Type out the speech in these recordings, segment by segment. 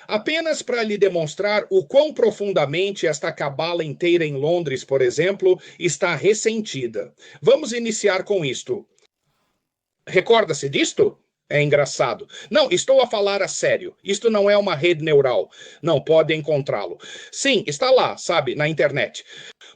Apenas para lhe demonstrar o quão profundamente esta cabala inteira em Londres, por exemplo, está ressentida. Vamos iniciar com isto. Recorda-se disto? É engraçado. Não, estou a falar a sério. Isto não é uma rede neural. Não pode encontrá-lo. Sim, está lá, sabe, na internet.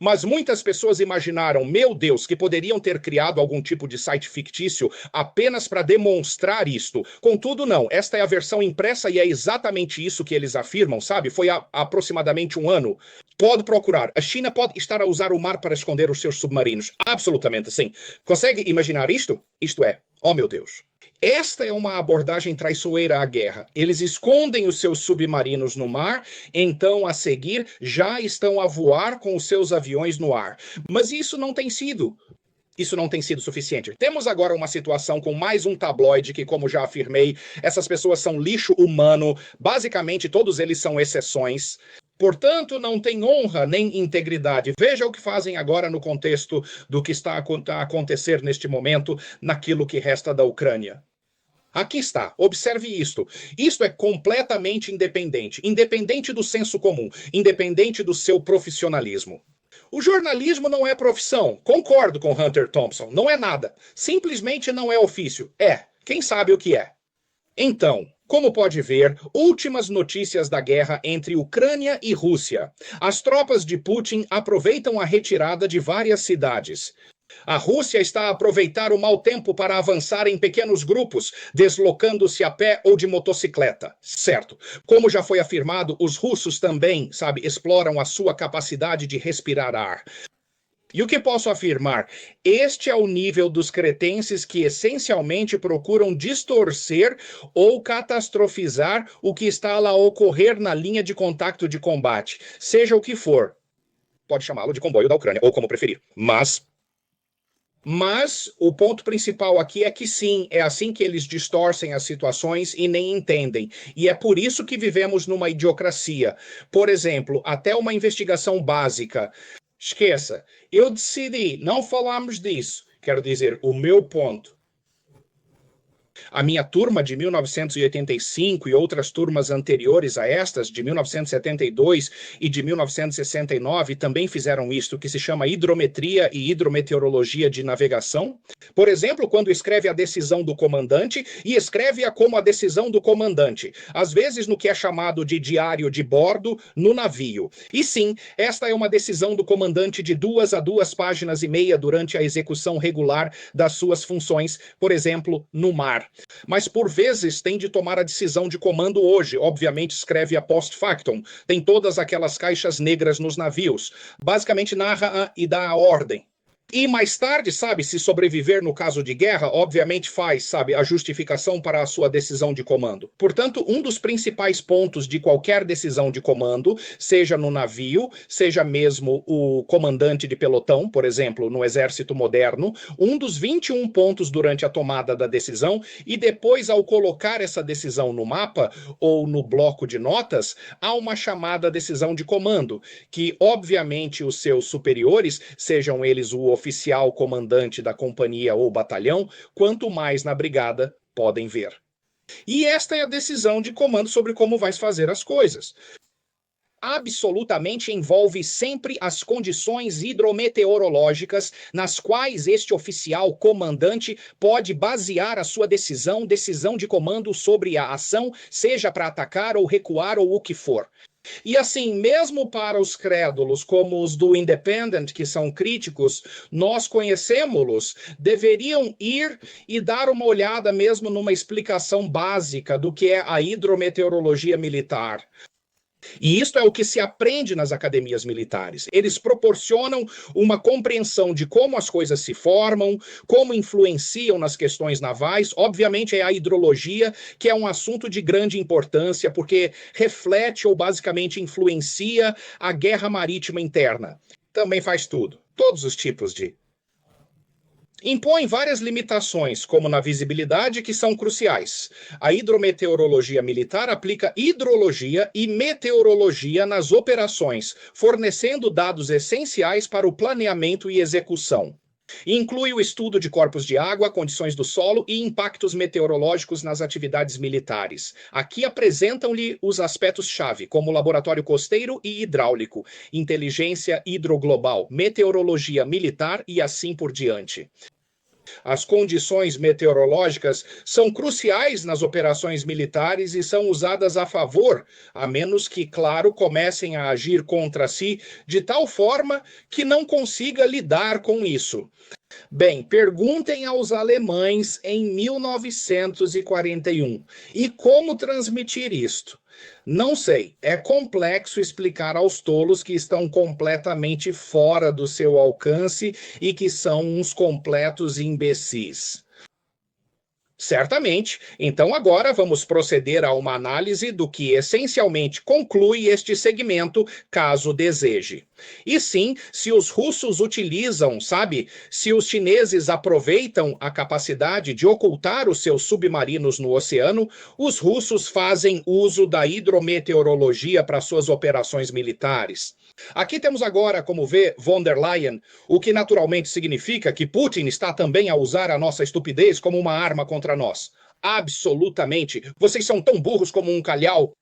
Mas muitas pessoas imaginaram, meu Deus, que poderiam ter criado algum tipo de site fictício apenas para demonstrar isto. Contudo, não. Esta é a versão impressa e é exatamente isso que eles afirmam, sabe? Foi há aproximadamente um ano. Pode procurar. A China pode estar a usar o mar para esconder os seus submarinos. Absolutamente, sim. Consegue imaginar isto? Isto é, oh meu Deus. Esta é uma abordagem traiçoeira à guerra. Eles escondem os seus submarinos no mar, então, a seguir, já estão a voar com os seus aviões no ar. Mas isso não tem sido suficiente. Temos agora uma situação com mais um tabloide que, como já afirmei, essas pessoas são lixo humano, basicamente todos eles são exceções. Portanto, não tem honra nem integridade. Veja o que fazem agora no contexto do que está a acontecer neste momento naquilo que resta da Ucrânia. Aqui está, observe isto. Isto é completamente independente, independente do senso comum, independente do seu profissionalismo. O jornalismo não é profissão, concordo com Hunter Thompson, não é nada. Simplesmente não é ofício. É, quem sabe o que é. Então, como pode ver, últimas notícias da guerra entre Ucrânia e Rússia. As tropas de Putin aproveitam a retirada de várias cidades. A Rússia está a aproveitar o mau tempo para avançar em pequenos grupos, deslocando-se a pé ou de motocicleta. Certo. Como já foi afirmado, os russos também, exploram a sua capacidade de respirar ar. E o que posso afirmar? Este é o nível dos cretenses que essencialmente procuram distorcer ou catastrofizar o que está a ocorrer na linha de contato de combate, seja o que for. Pode chamá-lo de comboio da Ucrânia, ou como preferir. Mas o ponto principal aqui é que sim, é assim que eles distorcem as situações e nem entendem. E é por isso que vivemos numa idiocracia. Por exemplo, até uma investigação básica. Esqueça, eu decidi, não falamos disso. Quero dizer, o meu ponto. A minha turma de 1985 e outras turmas anteriores a estas, de 1972 e de 1969, também fizeram isto, que se chama hidrometria e hidrometeorologia de navegação. Por exemplo, quando escreve a decisão do comandante e escreve-a como a decisão do comandante, às vezes no que é chamado de diário de bordo no navio. E sim, esta é uma decisão do comandante de 2 a 2 páginas e meia durante a execução regular das suas funções, por exemplo, no mar. Mas por vezes tem de tomar a decisão de comando hoje, obviamente escreve a post-factum, tem todas aquelas caixas negras nos navios, basicamente narra e dá a ordem. E mais tarde, se sobreviver no caso de guerra, obviamente faz, a justificação para a sua decisão de comando. Portanto, um dos principais pontos de qualquer decisão de comando, seja no navio, seja mesmo o comandante de pelotão, por exemplo, no exército moderno, um dos 21 pontos durante a tomada da decisão e depois ao colocar essa decisão no mapa ou no bloco de notas, há uma chamada decisão de comando, que obviamente os seus superiores, sejam eles o oficial comandante da companhia ou batalhão, quanto mais na brigada podem ver. E esta é a decisão de comando sobre como vai fazer as coisas. Absolutamente envolve sempre as condições hidrometeorológicas nas quais este oficial comandante pode basear a sua decisão de comando sobre a ação, seja para atacar ou recuar ou o que for. E assim, mesmo para os crédulos, como os do Independent, que são críticos, nós conhecemos-los, deveriam ir e dar uma olhada mesmo numa explicação básica do que é a hidrometeorologia militar. E isto é o que se aprende nas academias militares. Eles proporcionam uma compreensão de como as coisas se formam, como influenciam nas questões navais. Obviamente é a hidrologia, que é um assunto de grande importância, porque reflete ou basicamente influencia a guerra marítima interna. Também faz tudo. Todos os tipos de... Impõe várias limitações, como na visibilidade, que são cruciais. A hidrometeorologia militar aplica hidrologia e meteorologia nas operações, fornecendo dados essenciais para o planeamento e execução. Inclui o estudo de corpos de água, condições do solo e impactos meteorológicos nas atividades militares. Aqui apresentam-lhe os aspectos-chave, como laboratório costeiro e hidráulico, inteligência hidroglobal, meteorologia militar e assim por diante. As condições meteorológicas são cruciais nas operações militares e são usadas a favor, a menos que, claro, comecem a agir contra si de tal forma que não consiga lidar com isso. Bem, perguntem aos alemães em 1941. E como transmitir isto? Não sei. É complexo explicar aos tolos que estão completamente fora do seu alcance e que são uns completos imbecis. Certamente. Então, agora vamos proceder a uma análise do que essencialmente conclui este segmento, caso deseje. E sim, se os russos utilizam, sabe, se os chineses aproveitam a capacidade de ocultar os seus submarinos no oceano, os russos fazem uso da hidrometeorologia para suas operações militares. Aqui temos agora, como vê, von der Leyen, o que naturalmente significa que Putin está também a usar a nossa estupidez como uma arma contra nós. Absolutamente. Vocês são tão burros como um calhau.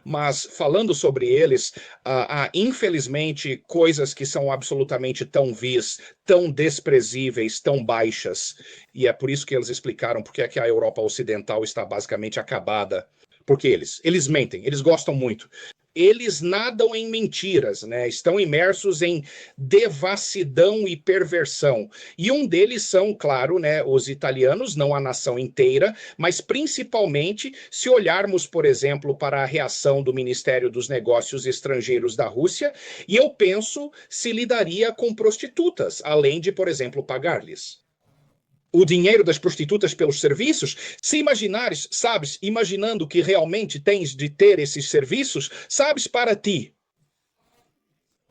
Mas falando sobre eles, há infelizmente coisas que são absolutamente tão vis, tão desprezíveis, tão baixas. E é por isso que eles explicaram porque é que a Europa Ocidental está basicamente acabada. Porque eles mentem, eles gostam muito. Eles nadam em mentiras, né? Estão imersos em devassidão e perversão. E um deles são, claro, né, os italianos, não a nação inteira, mas principalmente se olharmos, por exemplo, para a reação do Ministério dos Negócios Estrangeiros da Rússia, e eu penso se lidaria com prostitutas, além de, por exemplo, pagar-lhes o dinheiro das prostitutas pelos serviços, se imaginares, sabes, imaginando que realmente tens de ter esses serviços, sabes, para ti.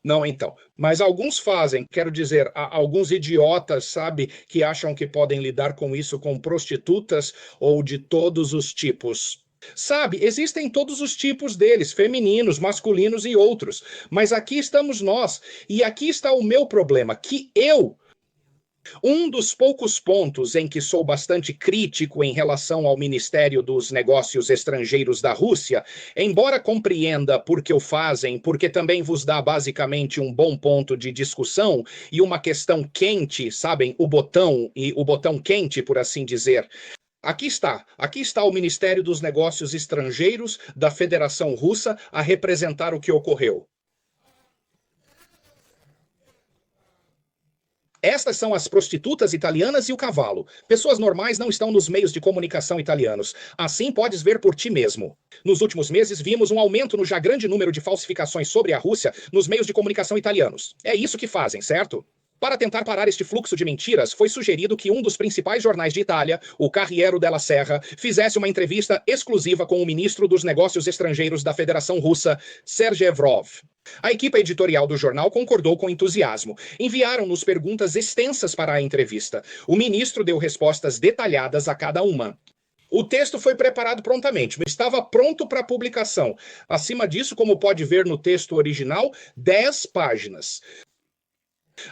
Não, então. Mas alguns fazem, quero dizer, alguns idiotas, sabe, que acham que podem lidar com isso com prostitutas ou de todos os tipos. Sabe, existem todos os tipos deles, femininos, masculinos e outros. Mas aqui estamos nós, e aqui está o meu problema, que um dos poucos pontos em que sou bastante crítico em relação ao Ministério dos Negócios Estrangeiros da Rússia, embora compreenda por que o fazem, porque também vos dá basicamente um bom ponto de discussão e uma questão quente, sabem, o botão quente, por assim dizer. Aqui está o Ministério dos Negócios Estrangeiros da Federação Russa a representar o que ocorreu. Estas são as prostitutas italianas e o cavalo. Pessoas normais não estão nos meios de comunicação italianos. Assim podes ver por ti mesmo. Nos últimos meses, vimos um aumento no já grande número de falsificações sobre a Rússia nos meios de comunicação italianos. É isso que fazem, certo? Para tentar parar este fluxo de mentiras, foi sugerido que um dos principais jornais de Itália, o Carriero della Serra, fizesse uma entrevista exclusiva com o ministro dos Negócios Estrangeiros da Federação Russa, Sergei Lavrov. A equipe editorial do jornal concordou com entusiasmo. Enviaram-nos perguntas extensas para a entrevista. O ministro deu respostas detalhadas a cada uma. O texto foi preparado prontamente, estava pronto para publicação. Acima disso, como pode ver no texto original, 10 páginas.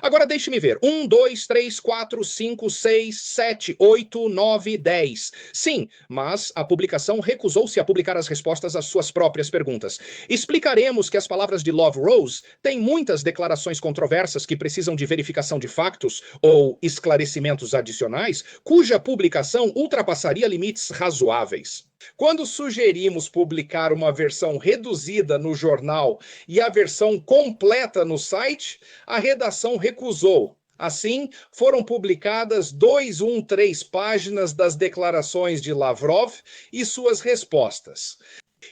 Agora deixe-me ver. 1, 2, 3, 4, 5, 6, 7, 8, 9, 10. Sim, mas a publicação recusou-se a publicar as respostas às suas próprias perguntas. Explicaremos que as palavras de Love Rose têm muitas declarações controversas que precisam de verificação de factos ou esclarecimentos adicionais, cuja publicação ultrapassaria limites razoáveis. Quando sugerimos publicar uma versão reduzida no jornal e a versão completa no site, a redação recusou. Assim, foram publicadas 3 páginas das declarações de Lavrov e suas respostas.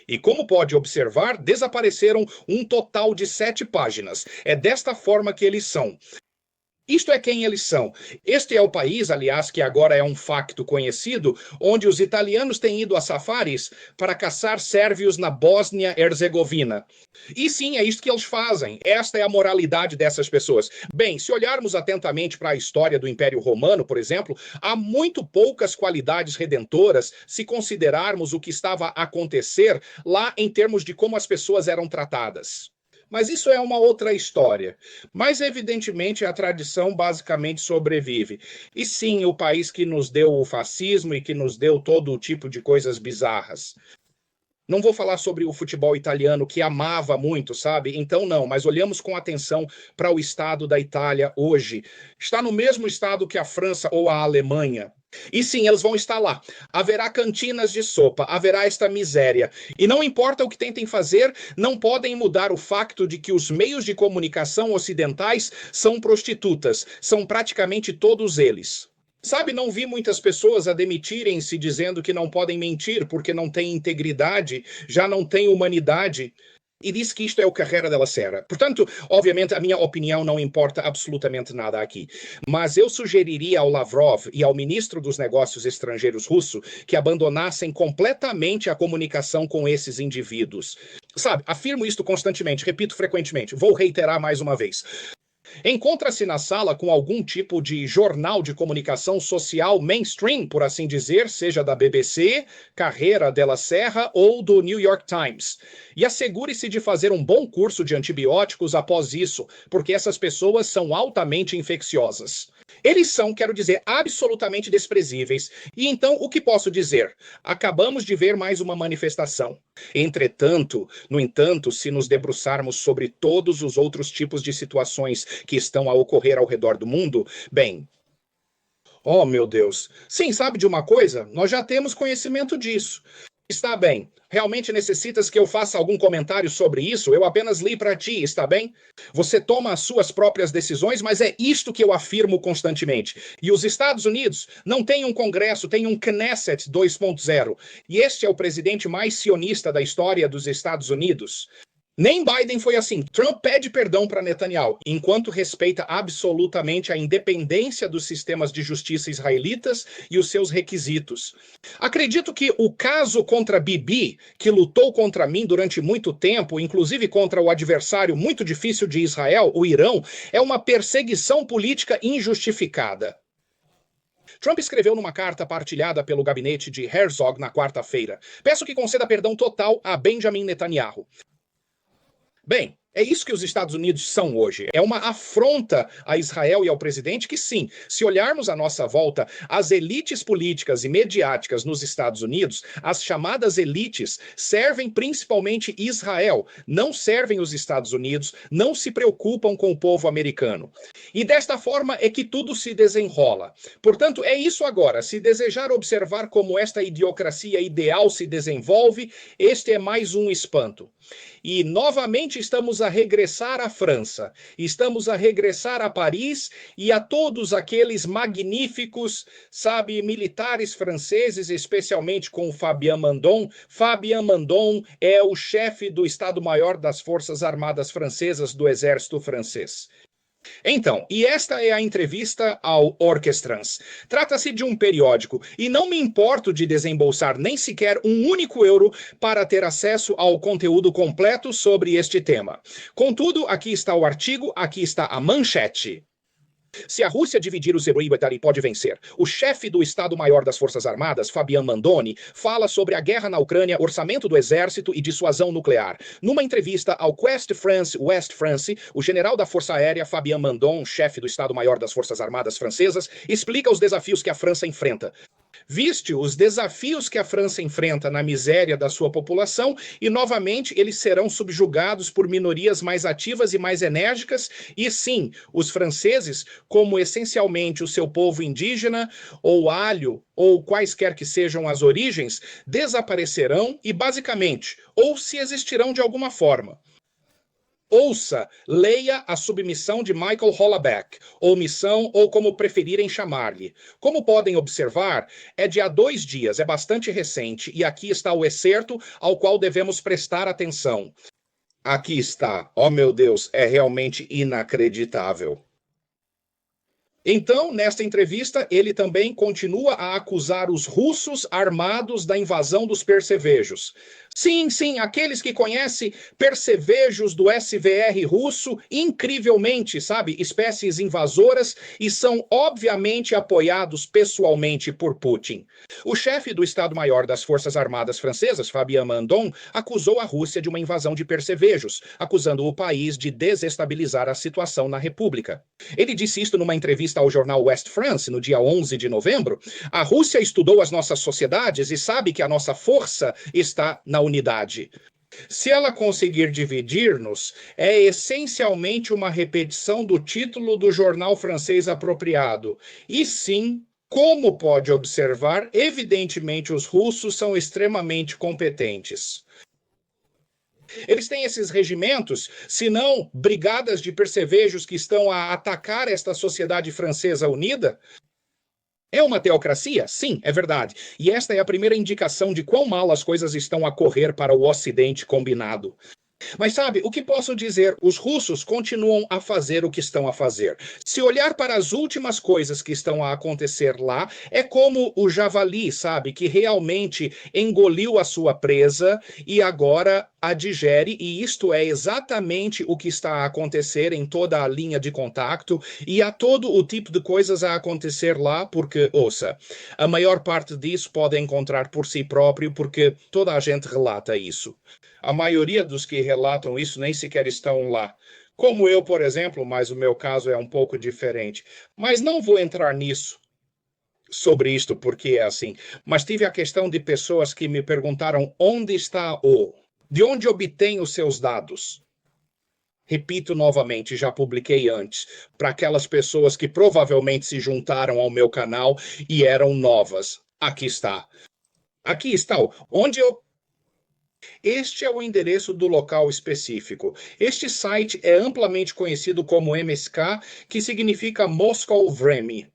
E como pode observar, desapareceram um total de 7 páginas. É desta forma que eles são. Isto é quem eles são. Este é o país, aliás, que agora é um facto conhecido, onde os italianos têm ido a safaris para caçar sérvios na Bósnia-Herzegovina. E sim, é isto que eles fazem. Esta é a moralidade dessas pessoas. Bem, se olharmos atentamente para a história do Império Romano, por exemplo, há muito poucas qualidades redentoras se considerarmos o que estava a acontecer lá em termos de como as pessoas eram tratadas. Mas isso é uma outra história. Mas, evidentemente, a tradição basicamente sobrevive. E sim, o país que nos deu o fascismo e que nos deu todo o tipo de coisas bizarras. Não vou falar sobre o futebol italiano, que amava muito, sabe? Então, não, mas olhamos com atenção para o estado da Itália hoje. Está no mesmo estado que a França ou a Alemanha. E sim, eles vão estar lá. Haverá cantinas de sopa, haverá esta miséria. E não importa o que tentem fazer, não podem mudar o facto de que os meios de comunicação ocidentais são prostitutas. São praticamente todos eles. Sabe, não vi muitas pessoas admitirem-se dizendo que não podem mentir porque não têm integridade, já não têm humanidade. E diz que isto é o Carreira della Sera. Portanto, obviamente, a minha opinião não importa absolutamente nada aqui. Mas eu sugeriria ao Lavrov e ao ministro dos Negócios Estrangeiros russo que abandonassem completamente a comunicação com esses indivíduos. Sabe, afirmo isto constantemente, repito frequentemente, vou reiterar mais uma vez. Encontra-se na sala com algum tipo de jornal de comunicação social mainstream, por assim dizer, seja da BBC, Carreira della Serra ou do New York Times. E assegure-se de fazer um bom curso de antibióticos após isso, porque essas pessoas são altamente infecciosas. Eles são, quero dizer, absolutamente desprezíveis. E então, o que posso dizer? Acabamos de ver mais uma manifestação. Entretanto, no entanto, se nos debruçarmos sobre todos os outros tipos de situações que estão a ocorrer ao redor do mundo, bem, oh meu Deus. Sim, sabe de uma coisa? Nós já temos conhecimento disso. Está bem. Realmente necessitas que eu faça algum comentário sobre isso? Eu apenas li para ti, está bem? Você toma as suas próprias decisões, mas é isto que eu afirmo constantemente. E os Estados Unidos não têm um Congresso, têm um Knesset 2.0. E este é o presidente mais sionista da história dos Estados Unidos. Nem Biden foi assim. Trump pede perdão para Netanyahu, enquanto respeita absolutamente a independência dos sistemas de justiça israelitas e os seus requisitos. Acredito que o caso contra Bibi, que lutou contra mim durante muito tempo, inclusive contra o adversário muito difícil de Israel, o Irão, é uma perseguição política injustificada. Trump escreveu numa carta partilhada pelo gabinete de Herzog na quarta-feira: peço que conceda perdão total a Benjamin Netanyahu. Bem, é isso que os Estados Unidos são hoje. É uma afronta a Israel e ao presidente que, sim, se olharmos à nossa volta, as elites políticas e mediáticas nos Estados Unidos, as chamadas elites, servem principalmente Israel, não servem os Estados Unidos, não se preocupam com o povo americano. E desta forma é que tudo se desenrola. Portanto, é isso agora. Se desejar observar como esta idiocracia ideal se desenvolve, este é mais um espanto. E novamente estamos a regressar à França, estamos a regressar a Paris e a todos aqueles magníficos, sabe, militares franceses, especialmente com o Fabien Mandon. Fabien Mandon é o chefe do Estado-Maior das Forças Armadas Francesas, do Exército Francês. Então, e esta é a entrevista ao Orquestrans. Trata-se de um periódico e não me importo de desembolsar nem sequer um único euro para ter acesso ao conteúdo completo sobre este tema. Contudo, aqui está o artigo, aqui está a manchete. Se a Rússia dividir o Zebruibetari pode vencer. O chefe do Estado-Maior das Forças Armadas, Fabien Mandoni, fala sobre a guerra na Ucrânia, orçamento do exército e dissuasão nuclear. Numa entrevista ao Quest France West France, o general da Força Aérea, Fabien Mandon, chefe do Estado-Maior das Forças Armadas francesas, explica os desafios que a França enfrenta. Viste os desafios que a França enfrenta na miséria da sua população e, novamente, eles serão subjugados por minorias mais ativas e mais enérgicas e, sim, os franceses, como essencialmente o seu povo indígena ou alho ou quaisquer que sejam as origens, desaparecerão e, basicamente, ou se existirão de alguma forma. Ouça, leia a submissão de Michael Hollaback, ou missão, ou como preferirem chamar-lhe. Como podem observar, é de há 2 dias, é bastante recente, e aqui está o excerto ao qual devemos prestar atenção. Aqui está. Oh, meu Deus, é realmente inacreditável. Então, nesta entrevista, ele também continua a acusar os russos armados da invasão dos percevejos. Sim, sim, aqueles que conhecem percevejos do SVR russo, incrivelmente, sabe, espécies invasoras e são obviamente apoiados pessoalmente por Putin. O chefe do Estado-Maior das Forças Armadas Francesas, Fabien Mandon, acusou a Rússia de uma invasão de percevejos, acusando o país de desestabilizar a situação na República. Ele disse isto numa entrevista ao jornal West France, no dia 11 de novembro. A Rússia estudou as nossas sociedades e sabe que a nossa força está na unidade. Se ela conseguir dividir-nos, é essencialmente uma repetição do título do jornal francês apropriado. E sim, como pode observar, evidentemente os russos são extremamente competentes. Eles têm esses regimentos, se não brigadas de percevejos que estão a atacar esta sociedade francesa unida. É uma teocracia? Sim, é verdade. E esta é a primeira indicação de quão mal as coisas estão a correr para o Ocidente combinado. Mas sabe, o que posso dizer? Os russos continuam a fazer o que estão a fazer. Se olhar para as últimas coisas que estão a acontecer lá, é como o javali, sabe, que realmente engoliu a sua presa e agora a digere, e isto é exatamente o que está a acontecer em toda a linha de contato, e há todo o tipo de coisas a acontecer lá, porque, ouça, a maior parte disso pode encontrar por si próprio, porque toda a gente relata isso. A maioria dos que relatam isso nem sequer estão lá. Como eu, por exemplo, mas o meu caso é um pouco diferente. Mas não vou entrar nisso, sobre isto, porque é assim. Mas tive a questão de pessoas que me perguntaram onde está de onde obtém os seus dados. Repito novamente, já publiquei antes, para aquelas pessoas que provavelmente se juntaram ao meu canal e eram novas. Aqui está. Aqui está. Onde eu Este é o endereço do local específico. Este site é amplamente conhecido como MSK, que significa Moscow Vremya.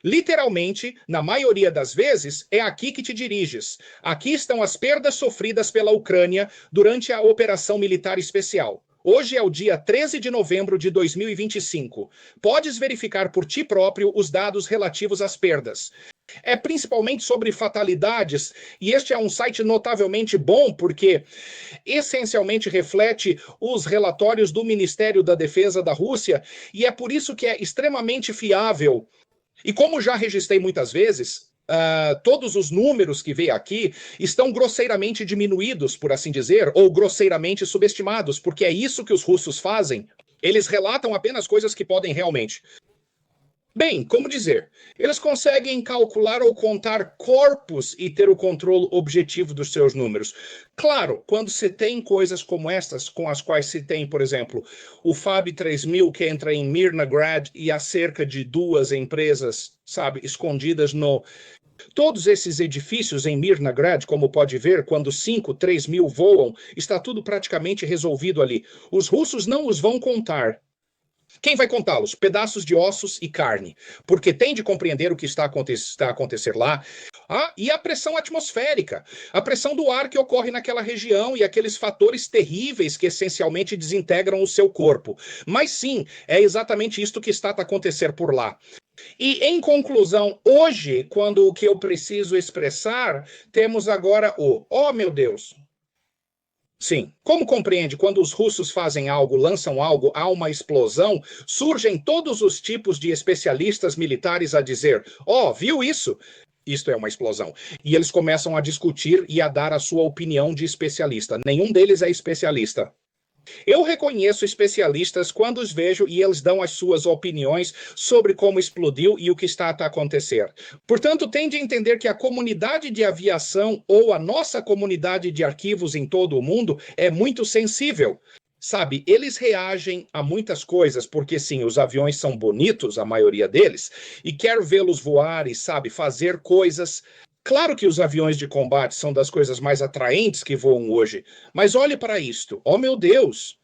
Literalmente, na maioria das vezes, é aqui que te diriges. Aqui estão as perdas sofridas pela Ucrânia durante a operação militar especial. Hoje é o dia 13 de novembro de 2025. Podes verificar por ti próprio os dados relativos às perdas. É principalmente sobre fatalidades, e este é um site notavelmente bom porque essencialmente reflete os relatórios do Ministério da Defesa da Rússia, e é por isso que é extremamente fiável. E como já registrei muitas vezes, todos os números que vê aqui estão grosseiramente diminuídos, por assim dizer, ou grosseiramente subestimados, porque é isso que os russos fazem. Eles relatam apenas coisas que podem realmente. Bem, como dizer, eles conseguem calcular ou contar corpos e ter o controle objetivo dos seus números. Claro, quando se tem coisas como estas, com as quais se tem, por exemplo, o FAB 3000 que entra em Mirnograd e há cerca de 2 empresas, sabe, escondidas no... Todos esses edifícios em Mirnograd, como pode ver, quando 3.000 voam, está tudo praticamente resolvido ali. Os russos não os vão contar. Quem vai contá-los? Pedaços de ossos e carne, porque tem de compreender o que está a acontecer lá. E a pressão atmosférica, a pressão do ar que ocorre naquela região e aqueles fatores terríveis que essencialmente desintegram o seu corpo. Mas sim, é exatamente isto que está a acontecer por lá. E, em conclusão, hoje, quando o que eu preciso expressar, temos agora oh meu Deus, sim. Como compreende, quando os russos fazem algo, lançam algo, há uma explosão, surgem todos os tipos de especialistas militares a dizer: viu isso? Isto é uma explosão. E eles começam a discutir e a dar a sua opinião de especialista. Nenhum deles é especialista. Eu reconheço especialistas quando os vejo e eles dão as suas opiniões sobre como explodiu e o que está a acontecer. Portanto, tem de entender que a comunidade de aviação ou a nossa comunidade de arquivos em todo o mundo é muito sensível. Sabe, eles reagem a muitas coisas, porque sim, os aviões são bonitos, a maioria deles, e quer vê-los voar e, sabe, fazer coisas. Claro que os aviões de combate são das coisas mais atraentes que voam hoje, mas olhe para isto, oh meu Deus!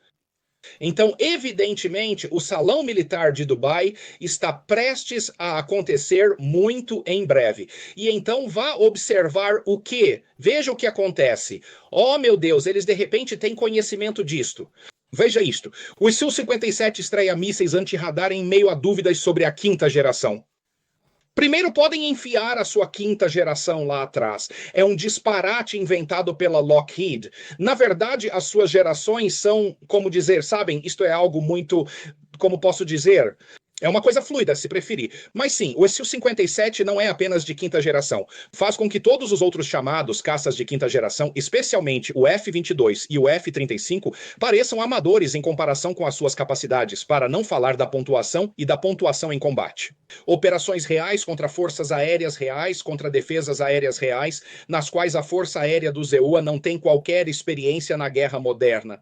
Então, evidentemente, o Salão Militar de Dubai está prestes a acontecer muito em breve. E então vá observar o que? Veja o que acontece. Oh meu Deus, eles de repente têm conhecimento disto. Veja isto. O Su-57 estreia mísseis anti-radar em meio a dúvidas sobre a 5ª geração. Primeiro, podem enfiar a sua quinta geração lá atrás. É um disparate inventado pela Lockheed. Na verdade, as suas gerações são, como dizer, sabem, isto é algo muito, como posso dizer, é uma coisa fluida, se preferir. Mas sim, o Su-57 não é apenas de quinta geração. Faz com que todos os outros chamados caças de quinta geração, especialmente o F-22 e o F-35, pareçam amadores em comparação com as suas capacidades, para não falar da pontuação e da pontuação em combate. Operações reais contra forças aéreas reais, contra defesas aéreas reais, nas quais a Força Aérea do ZEUA não tem qualquer experiência na guerra moderna.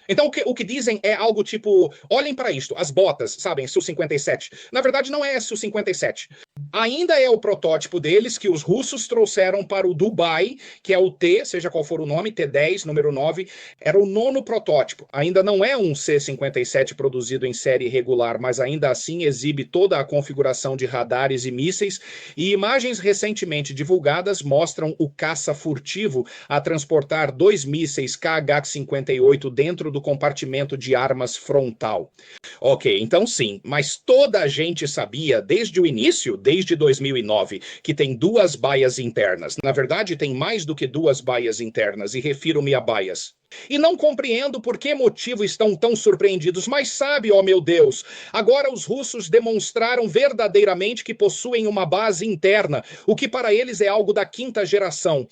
Então, o que dizem é algo tipo, olhem para isto, as botas, sabem, Su-57. Na verdade, não é Su-57. Ainda é o protótipo deles que os russos trouxeram para o Dubai, que é o T, seja qual for o nome, T-10, número 9, era o 9º protótipo. Ainda não é um C-57 produzido em série regular, mas ainda assim exibe toda a configuração de radares e mísseis, e imagens recentemente divulgadas mostram o caça furtivo a transportar 2 mísseis KH-58 dentro do compartimento de armas frontal. Ok, então sim, mas toda a gente sabia desde o início, desde 2009, que tem 2 baias internas. Na verdade, tem mais do que 2 baias internas, e refiro-me a baias. E não compreendo por que motivo estão tão surpreendidos, mas sabe, ó meu Deus, agora os russos demonstraram verdadeiramente que possuem uma base interna, o que para eles é algo da quinta geração.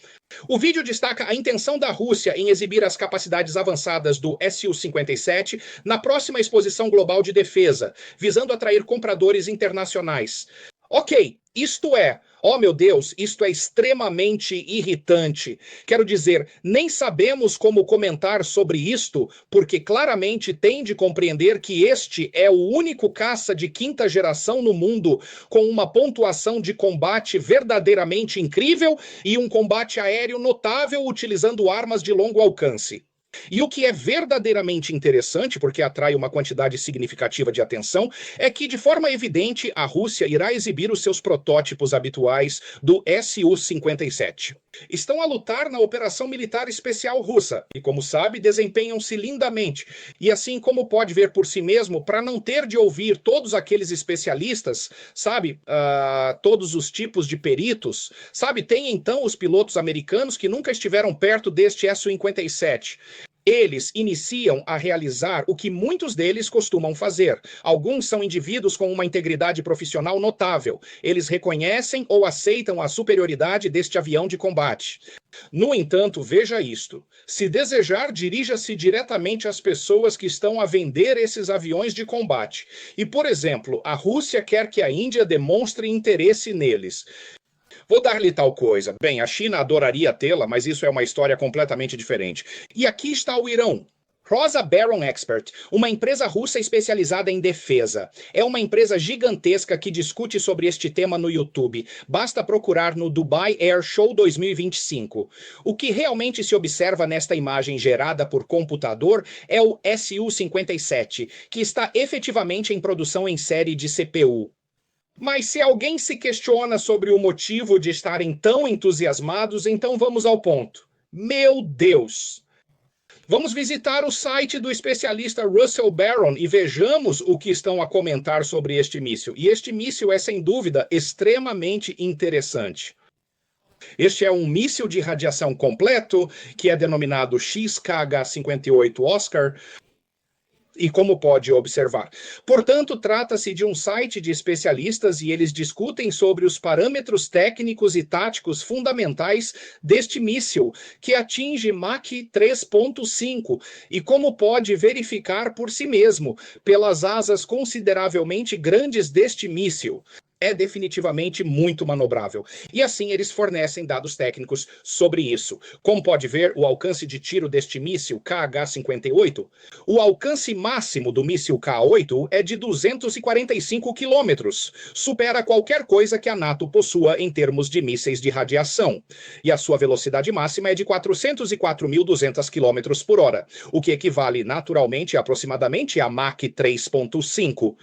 O vídeo destaca a intenção da Rússia em exibir as capacidades avançadas do Su-57 na próxima exposição global de defesa, visando atrair compradores internacionais. Ok, isto é, oh meu Deus, isto é extremamente irritante. Quero dizer, nem sabemos como comentar sobre isto, porque claramente tem de compreender que este é o único caça de quinta geração no mundo com uma pontuação de combate verdadeiramente incrível e um combate aéreo notável utilizando armas de longo alcance. E o que é verdadeiramente interessante, porque atrai uma quantidade significativa de atenção, é que, de forma evidente, a Rússia irá exibir os seus protótipos habituais do Su-57. Estão a lutar na Operação Militar Especial Russa e, como sabe, desempenham-se lindamente. E assim como pode ver por si mesmo, para não ter de ouvir todos aqueles especialistas, sabe, todos os tipos de peritos, sabe, tem então os pilotos americanos que nunca estiveram perto deste Su-57. Eles iniciam a realizar o que muitos deles costumam fazer. Alguns são indivíduos com uma integridade profissional notável. Eles reconhecem ou aceitam a superioridade deste avião de combate. No entanto, veja isto. Se desejar, dirija-se diretamente às pessoas que estão a vender esses aviões de combate. E, por exemplo, a Rússia quer que a Índia demonstre interesse neles. Vou dar-lhe tal coisa. Bem, a China adoraria tê-la, mas isso é uma história completamente diferente. E aqui está o Irão. Rosa Baron Expert, uma empresa russa especializada em defesa. É uma empresa gigantesca que discute sobre este tema no YouTube. Basta procurar no Dubai Air Show 2025. O que realmente se observa nesta imagem gerada por computador é o Su-57, que está efetivamente em produção em série de CPU. Mas se alguém se questiona sobre o motivo de estarem tão entusiasmados, então vamos ao ponto. Meu Deus! Vamos visitar o site do especialista Russell Barron e vejamos o que estão a comentar sobre este míssil. E este míssil é, sem dúvida, extremamente interessante. Este é um míssil de radiação completo, que é denominado XKH-58 Oscar, e como pode observar. Portanto, trata-se de um site de especialistas e eles discutem sobre os parâmetros técnicos e táticos fundamentais deste míssil, que atinge Mach 3.5, e como pode verificar por si mesmo, pelas asas consideravelmente grandes deste míssil. É definitivamente muito manobrável. E assim eles fornecem dados técnicos sobre isso. Como pode ver, o alcance de tiro deste míssil KH-58, o alcance máximo do míssil K-8 é de 245 quilômetros. Supera qualquer coisa que a NATO possua em termos de mísseis de radiação. E a sua velocidade máxima é de 404.200 quilômetros por hora, o que equivale naturalmente aproximadamente a Mach 3.5.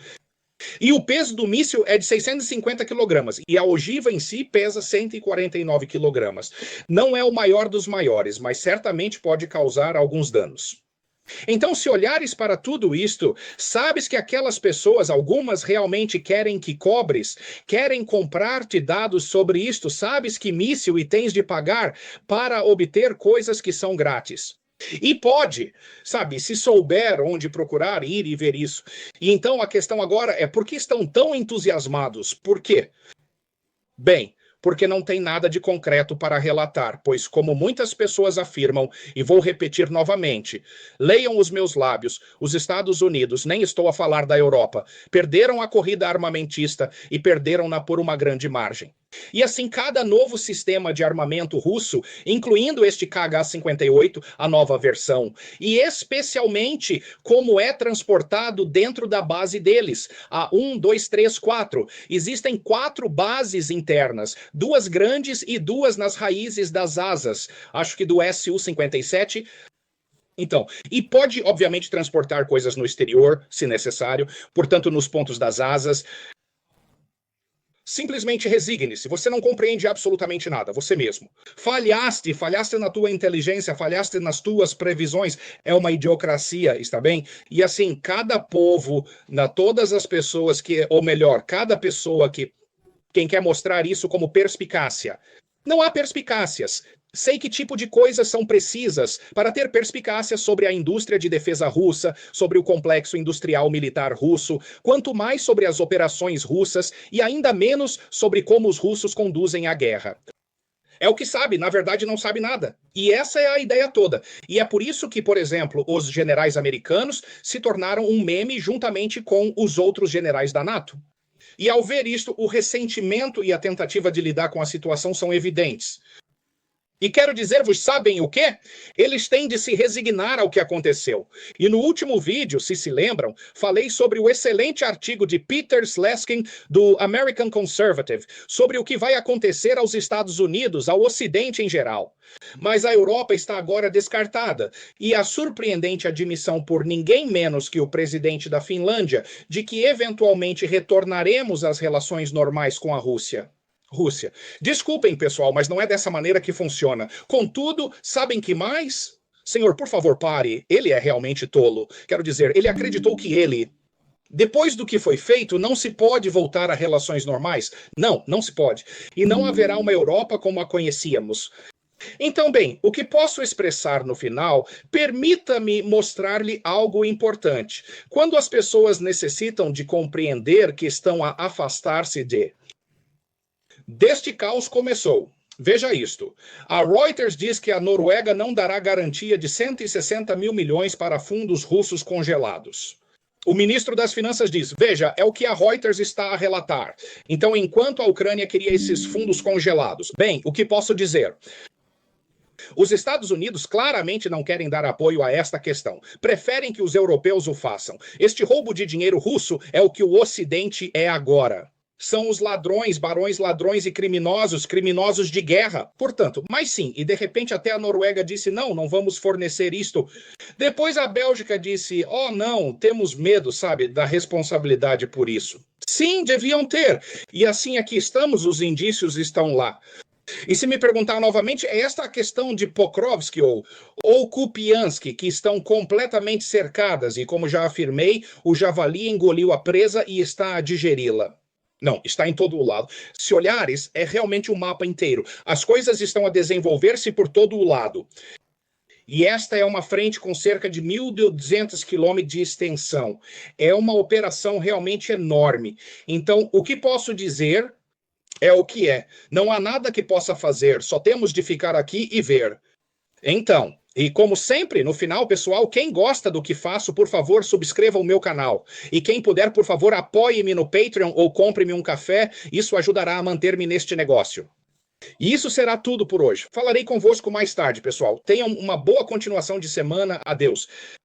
E o peso do míssil é de 650 kg, e a ogiva em si pesa 149 kg. Não é o maior dos maiores, mas certamente pode causar alguns danos. Então, se olhares para tudo isto, sabes que aquelas pessoas, algumas realmente querem que cobres, querem comprar-te dados sobre isto, sabes que míssil e tens de pagar para obter coisas que são grátis. E pode, sabe, se souber onde procurar, ir e ver isso. E então a questão agora é por que estão tão entusiasmados? Por quê? Bem, porque não tem nada de concreto para relatar, pois, como muitas pessoas afirmam, e vou repetir novamente, leiam os meus lábios, os Estados Unidos, nem estou a falar da Europa, perderam a corrida armamentista e perderam-na por uma grande margem. E assim, cada novo sistema de armamento russo, incluindo este KH-58, a nova versão, e especialmente como é transportado dentro da base deles, a 1, 2, 3, 4. Existem 4 bases internas, 2 grandes e 2 nas raízes das asas, acho que do Su-57. Então, e pode, obviamente, transportar coisas no exterior, se necessário, portanto, nos pontos das asas. Simplesmente resigne-se. Você não compreende absolutamente nada, você mesmo. Falhaste na tua inteligência, falhaste nas tuas previsões. É uma idiocracia, está bem? E assim, cada povo, todas as pessoas que, ou melhor, cada pessoa que quem quer mostrar isso como perspicácia. Não há perspicácias. Sei que tipo de coisas são precisas para ter perspicácia sobre a indústria de defesa russa, sobre o complexo industrial militar russo, quanto mais sobre as operações russas e ainda menos sobre como os russos conduzem a guerra. É o que sabe, na verdade não sabe nada. E essa é a ideia toda. E é por isso que, por exemplo, os generais americanos se tornaram um meme juntamente com os outros generais da NATO. E ao ver isto, o ressentimento e a tentativa de lidar com a situação são evidentes. E quero dizer-vos, sabem o quê? Eles têm de se resignar ao que aconteceu. E no último vídeo, se lembram, falei sobre o excelente artigo de Peter Sleskin, do American Conservative, sobre o que vai acontecer aos Estados Unidos, ao Ocidente em geral. Mas a Europa está agora descartada, e a surpreendente admissão por ninguém menos que o presidente da Finlândia de que eventualmente retornaremos às relações normais com a Rússia. Desculpem, pessoal, mas não é dessa maneira que funciona. Contudo, sabem que mais? Senhor, por favor, pare. Ele é realmente tolo. Quero dizer, ele acreditou que depois do que foi feito, não se pode voltar a relações normais? Não, não se pode. E não haverá uma Europa como a conhecíamos. Então, bem, o que posso expressar no final, permita-me mostrar-lhe algo importante. Quando as pessoas necessitam de compreender que estão a afastar-se deste caos começou. Veja isto. A Reuters diz que a Noruega não dará garantia de 160 mil milhões para fundos russos congelados. O ministro das Finanças diz, veja, é o que a Reuters está a relatar. Então, enquanto a Ucrânia queria esses fundos congelados, bem, o que posso dizer? Os Estados Unidos claramente não querem dar apoio a esta questão. Preferem que os europeus o façam. Este roubo de dinheiro russo é o que o Ocidente é agora. São os ladrões, barões ladrões e criminosos de guerra. Portanto, mas sim, e de repente até a Noruega disse, não vamos fornecer isto. Depois a Bélgica disse, não, temos medo, sabe, da responsabilidade por isso. Sim, deviam ter. E assim aqui estamos, os indícios estão lá. E se me perguntar novamente, é esta a questão de Pokrovsk ou Kupiansk, que estão completamente cercadas e, como já afirmei, o javali engoliu a presa e está a digeri-la. Não, está em todo o lado. Se olhares, é realmente um mapa inteiro. As coisas estão a desenvolver-se por todo o lado. E esta é uma frente com cerca de 1.200 quilômetros de extensão. É uma operação realmente enorme. Então, o que posso dizer é o que é. Não há nada que possa fazer, só temos de ficar aqui e ver. Então, e como sempre, no final, pessoal, quem gosta do que faço, por favor, subscreva o meu canal. E quem puder, por favor, apoie-me no Patreon ou compre-me um café. Isso ajudará a manter-me neste negócio. E isso será tudo por hoje. Falarei convosco mais tarde, pessoal. Tenham uma boa continuação de semana. Adeus.